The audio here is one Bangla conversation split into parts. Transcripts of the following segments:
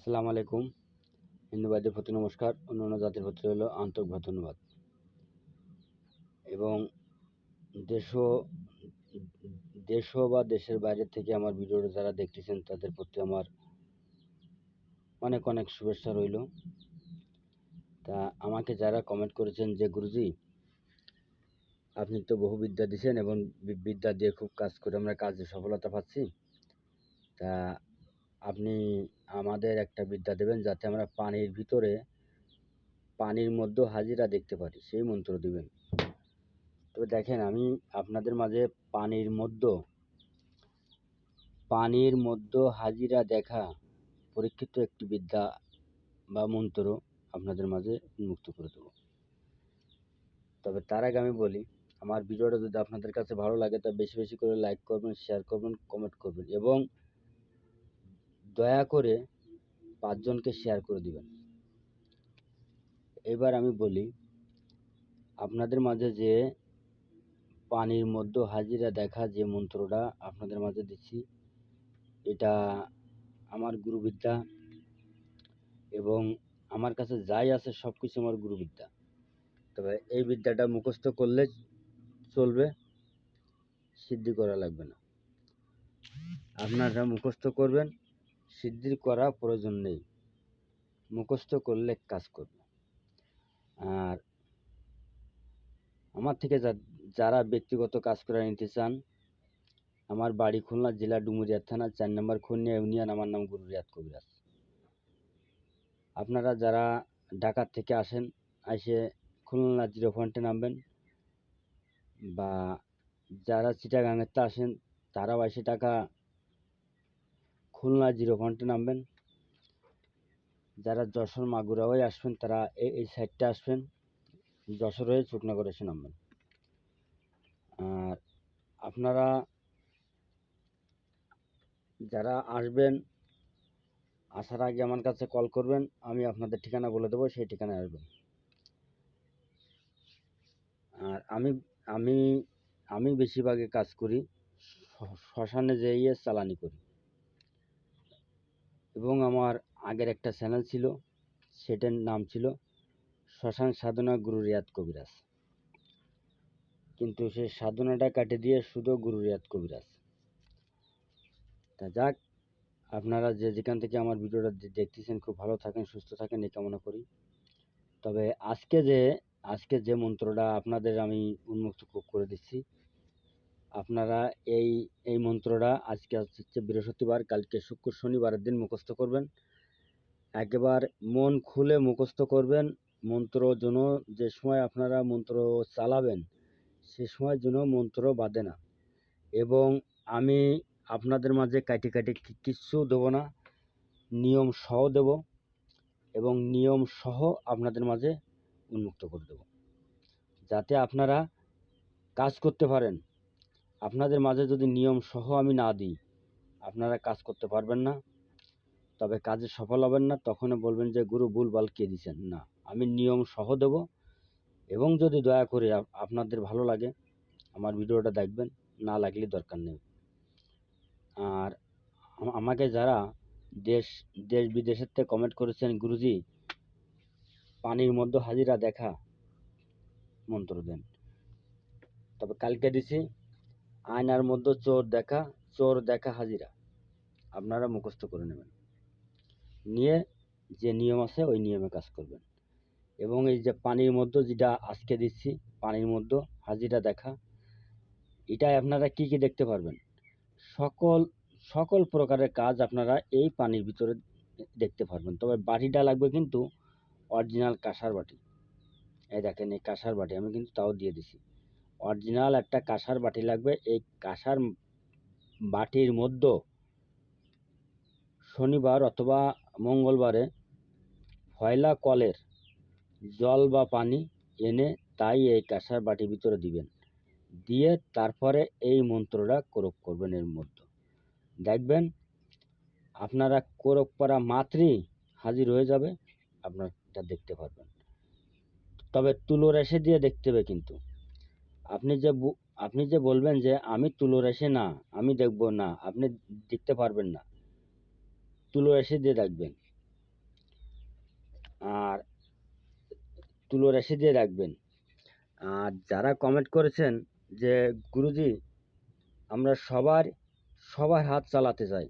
আসসালামু আলাইকুম। হিন্দু ভাইদের প্রতি নমস্কার, অন্যান্য জাতির প্রতি রইল আন্তরিকভাবে ধন্যবাদ। এবং দেশ ও দেশ বা দেশের বাইরে থেকে আমার ভিডিওটা যারা দেখতেছেন তাদের প্রতি আমার অনেক অনেক শুভেচ্ছা রইল। তা আমাকে যারা কমেন্ট করেছেন যে গুরুজি আপনি তো বহু বিদ্যা দিয়েছেন এবং বিদ্যা দিয়ে খুব কাজ করে আমরা কাজে সফলতা পাচ্ছি, তা আপনি আমাদের একটা বিদ্যা দেবেন যাতে আমরা পানির ভিতরে পানির মধ্যে হাজিরা দেখতে পারি, সেই মন্ত্র দিবেন। তবে দেখেন, আমি আপনাদের মাঝে পানির মধ্যে হাজিরা দেখা পরীক্ষিত একটি বিদ্যা বা মন্ত্র আপনাদের মাঝে উন্মুক্ত করে দেব। তবে তার আগে আমি বলি, আমার ভিডিওটা যদি আপনাদের কাছে ভালো লাগে তা বেশি বেশি করে লাইক করবেন, শেয়ার করবেন, কমেন্ট করবেন এবং দয়া করে 5 জনকে শেয়ার করে দিবেন। এবার আমি বলি, আপনাদের মাঝে যে পানির মধ্যে হাজিরা দেখা যে মন্ত্রটা আপনাদের মাঝে দিচ্ছি, এটা আমার গুরুবিদ্যা এবং আমার কাছে যাই আছে সব কিছু আমার গুরুবিদ্যা। তবে এই বিদ্যাটা মুখস্থ করলে চলবে, সিদ্ধি করা লাগবে না। আপনারা মুখস্থ করবেন, সিদ্ধি করা প্রয়োজন নেই, মুখস্থ করলে কাজ করবে। আর আমার থেকে যারা ব্যক্তিগত কাজ করে নিতে চান, আমার বাড়ি খুলনা জেলা ডুমুরিয়া থানা 4 নম্বর খুনিয়া ইউনিয়ন, আমার নাম গুরু রিয়াদ কবিরাজ। আপনারা যারা ঢাকা থেকে আসেন, এসে খুলনা 0 পয়েন্টে নামবেন, বা যারা চিটাগাঙেতে আসেন তারাও এসে খুলনা 0 পয়েন্টে নামবেন। যারা যশোর মাগুরা হয়ে আসবেন তারা এই সাইডটা আসবেন, যশোর হয়ে চুকনাগড় এসে নামবেন। আর আপনারা যারা আসবেন, আসার আগে আমার কাছে কল করবেন, আমি আপনাদের ঠিকানা বলে দেবো, সেই ঠিকানায় আসবেন। আর আমি আমি আমি বেশিরভাগে কাজ করি শ্মশানে যেয়ে চালানি করি। এবং আমার আগের একটা চ্যানেল ছিল, সেটার নাম ছিল শ্মশান সাধনা গুরু রিয়াদ কবিরাজ, কিন্তু সেই সাধনাটা কাটে দিয়ে শুধু গুরু রিয়াদ কবিরাজ। তা যাক, আপনারা যে যেখান থেকে আমার ভিডিওটা দেখতেছেন খুব ভালো থাকেন, সুস্থ থাকেন, এই কামনা করি। তবে আজকে যে মন্ত্রটা আপনাদের আমি উন্মুক্ত করে দিচ্ছি, আপনারা এই এই মন্ত্রটা আজকে হচ্ছে বৃহস্পতিবার, কালকে শুক্র শনিবারের দিন মুখস্থ করবেন। একেবারে মন খুলে মুখস্থ করবেন। মন্ত্র যেন যে সময় আপনারা মন্ত্র চালাবেন সে সময় যেন মন্ত্র বাদে না। এবং আমি আপনাদের মাঝে কাটি কিচ্ছু দেবো না, নিয়ম সহ দেব এবং নিয়ম সহ আপনাদের মাঝে উন্মুক্ত করে দেব, যাতে আপনারা কাজ করতে পারেন। আপনাদের মাঝে যদি নিয়ম সহ আমি না দিই, আপনারা কাজ করতে পারবেন না, তবে কাজে সফল হবেন না। তখন বলবেন যে গুরু ভুলভাল কে দিয়েছেন। না, আমি নিয়ম সহ দেব। এবং যদি দয়া করে আপনাদের ভালো লাগে আমার ভিডিওটা দেখবেন, না লাগলে দরকার নেই। আর আমাকে যারা দেশ দেশ বিদেশের থেকে কমেন্ট করেছেন, গুরুজি পানির মধ্যে হাজিরা দেখা মন্ত্র দেন, তবে কালকে দিছি আয়নার মধ্যে চোর দেখা হাজিরা। আপনারা মুখস্থ করে নেবেন, নিয়ে যে নিয়ম আছে ওই নিয়মে কাজ করবেন। এবং এই যে পানির মধ্যে যেটা আজকে দিচ্ছি, পানির মধ্যে হাজিরা দেখা, এটাই আপনারা কি কি দেখতে পারবেন, সকল প্রকারের কাজ আপনারা এই পানির ভিতরে দেখতে পারবেন। তবে বাটিটা লাগবে কিন্তু অরিজিনাল কাঁসার বাটি। এই দেখেন, এই কাঁসার বাটি আমি কিন্তু তাও দিয়ে দিছি, অরিজিনাল একটা কাঁসার বাটি লাগবে। এই কাঁসার বাটির মধ্যে শনিবার অথবা মঙ্গলবারে ফয়লা কলের জল বা পানি এনে তাই এই কাঁসার বাটির ভিতরে দিবেন, দিয়ে তারপরে এই মন্ত্রটা কোরক করবেন। এর মধ্যে দেখবেন আপনারা কোরক করা মাত্রই হাজির হয়ে যাবে, আপনারটা দেখতে পারবেন। তবে তুলো রেশে দিয়ে দেখতে হবে কিন্তু। আপনি যে বলবেন যে আমি তুলো রেশে না, আমি দেখব না, আপনি দেখতে পারবেন না। তুলো রেশে দিয়ে দেখবেন, তুলো রাশি দিয়ে রাখবেন। আর যারা কমেন্ট করেছেন যে গুরুজি আমরা সবার হাত চালাতে চাই,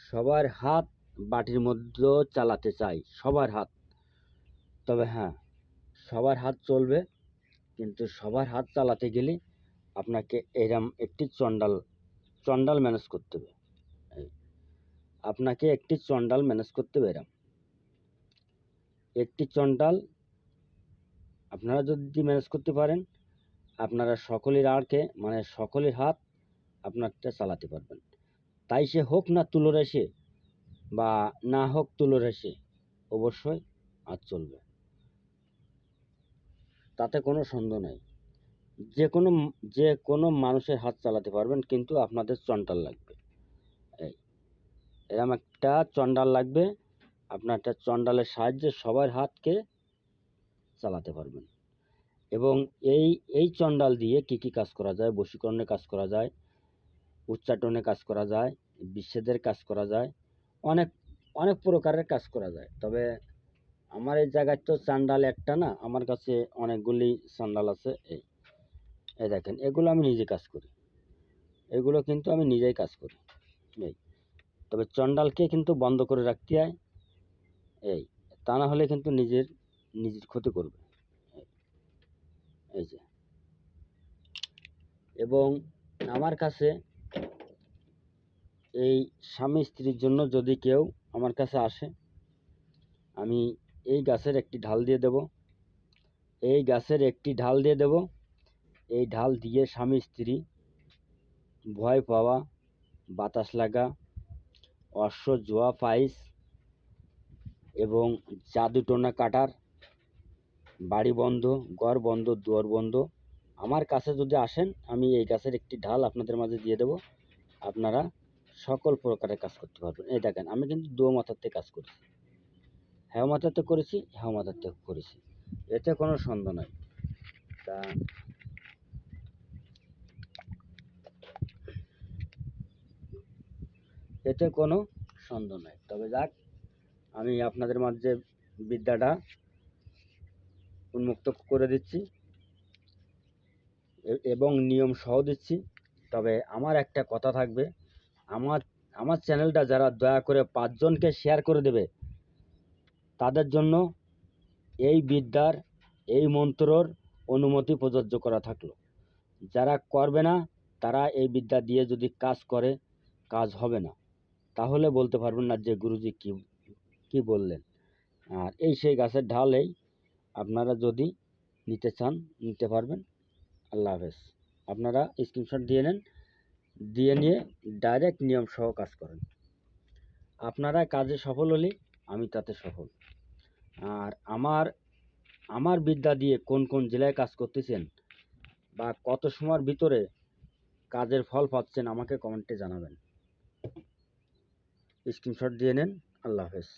সবার হাত বাটির মধ্যেও চালাতে চাই, সবার হাত। তবে হ্যাঁ, সবার হাত চলবে, কিন্তু সবার হাত চালাতে গেলে আপনাকে এরম একটি চন্ডাল ম্যানেজ করতে হবে। আপনাকে একটি চন্ডাল ম্যানেজ করতে হবে। এরম একটি চন্ডাল আপনারা যদি ম্যানেজ করতে পারেন, আপনারা সকলের আড়কে মানে সকলের হাত আপনারটা চালাতে পারবেন। তাই সে হোক না তুলো রাশি বা না হোক তুলো রাশি, অবশ্যই হাত চলবে, তাতে কোনো সন্দেহ নাই। যে কোনো মানুষের হাত চালাতে পারবেন, কিন্তু আপনাদের চন্ডাল লাগবে। এরম একটা চন্ডাল লাগবে, আপনার একটা চন্ডালের সাহায্যে সবার হাতকে চালাতে পারবেন। এবং এই চন্ডাল দিয়ে কি কাজ করা যায়? বশীকরণের কাজ করা যায়, উচ্চাটনের কাজ করা যায়, বিচ্ছেদের কাজ করা যায়, অনেক অনেক প্রকারের কাজ করা যায়। তবে আমার এই জায়গায় তো চান্ডাল একটা না, আমার কাছে অনেকগুলি চান্ডাল আছে। এই দেখেন, এগুলো আমি নিজে কাজ করি, এগুলো কিন্তু আমি নিজেই কাজ করি। তবে চন্ডালকে কিন্তু বন্ধ করে রাখতে হয়, তা না হলে কিন্তু নিজের ক্ষতি করবে। এই যে, এবং আমার কাছে এই স্বামী স্ত্রীর জন্য যদি কেউ আমার কাছে আসে, আমি এই গাছের একটি ঢাল দিয়ে দেব, এই ঢাল দিয়ে স্বামী স্ত্রী ভয় পাওয়া, বাতাস লাগা, অশ্ব জোয়া পাইস এবং জাদু টোনা কাটার, বাড়ি বন্ধ, ঘর বন্ধ, দুয়ার বন্ধ, আমার কাছে যদি আসেন, আমি এই গাছের একটি ঢাল আপনাদের মাঝে দিয়ে দেব। আপনারা সকল প্রকারের কাজ করতে পারবেন। এই দেখেন, আমি কিন্তু দো মাথাতে কাজ করেছি, হ্যাঁ মাথাতে করেছি, হ্যাঁ মাথাতে করেছি, এতে কোনো সন্দেহ নাই। তা এতে কোনো সন্দেহ নাই। তবে যাক, আমি আপনাদের মাঝে বিদ্যাটা উন্মুক্ত করে দিচ্ছি এবং নিয়ম সহ দিচ্ছি। তবে আমার একটা কথা থাকবে, আমার চ্যানেলটা যারা দয়া করে 5 জনকে শেয়ার করে দেবে, তাদের জন্য এই বিদ্যার, এই মন্ত্রর অনুমতি প্রযোজ্য করা থাকলো। যারা করবে না, তারা এই বিদ্যা দিয়ে যদি কাজ করে, কাজ হবে না, তাহলে বলতে পারবেন না যে গুরুজি কি বললেন। আর সেই গাছের ঢাল আপনারা যদি নিতে চান, নিতে পারবেন। আল্লাহ হাফেজ। আপনারা স্ক্রিনশট দিয়ে নেন, দিয়ে নিয়ে ডাইরেক্ট নিয়ম সহ কাজ করেন। আপনারা কাজে সফল হলে আমি তাতে সফল। আর আমার বিদ্যা দিয়ে কোন জেলায় কাজ করতেছেন বা কত সময়ের ভিতরে কাজের ফল পাচ্ছেন, আমাকে কমেন্টে জানাবেন। স্ক্রিনশট দিয়ে নেন। আল্লাহ হাফেজ।